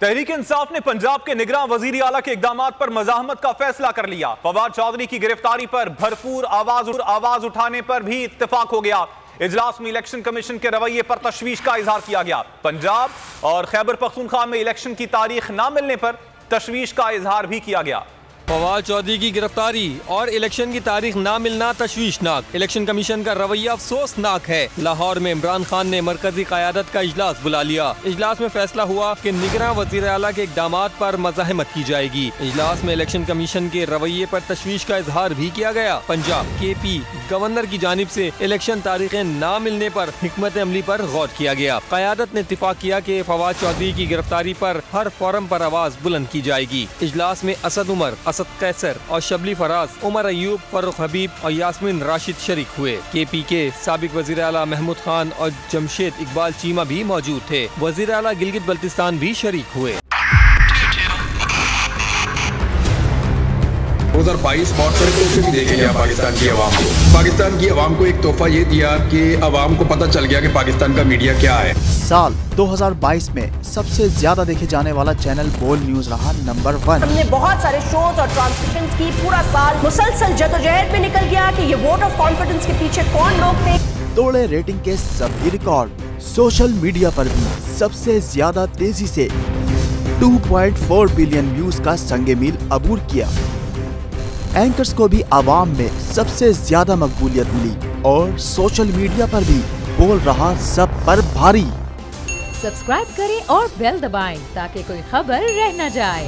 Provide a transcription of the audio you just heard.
तहरीक इंसाफ ने पंजाब के निगरान वजीर आला के इकदामात पर मज़ाहमत का फैसला कर लिया। फवाद चौधरी की गिरफ्तारी पर भरपूर आवाज उठाने पर भी इत्तेफाक हो गया। इजलास में इलेक्शन कमीशन के रवैये पर तशवीश का इजहार किया गया। पंजाब और खैबर पख्तूनख्वा में इलेक्शन की तारीख न मिलने पर तशवीश का इजहार भी किया गया। फवाद चौधरी की गिरफ्तारी और इलेक्शन की तारीख ना मिलना तशवीशनाक। इलेक्शन कमीशन का रवैया अफसोसनाक है। लाहौर में इमरान खान ने मरकजी क़यादत का इजलास बुला लिया। इजलास में फैसला हुआ कि निगरान वज़ीर आला के इक़दामात पर मज़ाहमत की जाएगी। इजलास में इलेक्शन कमीशन के रवैये पर तशवीश का इजहार भी किया गया। पंजाब KP गवर्नर की जानिब से इलेक्शन तारीखें ना मिलने पर हिकमत अमली पर गौर किया गया। क़यादत ने इत्तिफाक किया कि फवाद चौधरी की गिरफ्तारी पर हर फोरम पर आवाज बुलंद की जाएगी। इजलास में असद उमर, कैसर और शबली फराज, उमर अयूब, फर्रुख हबीब और यास्मीन राशिद शरीक हुए। KP के साबिक वजीर आला महमूद खान और जमशेद इकबाल चीमा भी मौजूद थे। वजीर आला गिलगित बल्तिस्तान भी शरीक हुए। 2022 बहुत सारे तोहफे भी देखे गया पाकिस्तान की आवाम को। पाकिस्तान की आवाम को एक तोहफा ये दिया कि आवाम को पता चल गया कि पाकिस्तान का मीडिया क्या है। साल 2022 में सबसे ज्यादा देखे जाने वाला चैनल बोल न्यूज रहा नंबर 1। हमने बहुत सारे शोज और ट्रांसमिशंस की। पूरा साल मुसलसल जदोजहद में निकल गया कि ये वोट ऑफ कॉन्फिडेंस के पीछे कौन लोग थे। तोड़े रेटिंग के सभी रिकॉर्ड। सोशल मीडिया पर भी सबसे ज्यादा तेजी से 2.4 बिलियन व्यूज का संगे मील अबूर किया। एंकर्स को भी आवाम में सबसे ज्यादा मकबूलियत मिली और सोशल मीडिया पर भी बोल रहा सब पर भारी। सब्सक्राइब करें और बेल दबाएं ताकि कोई खबर रह न जाए।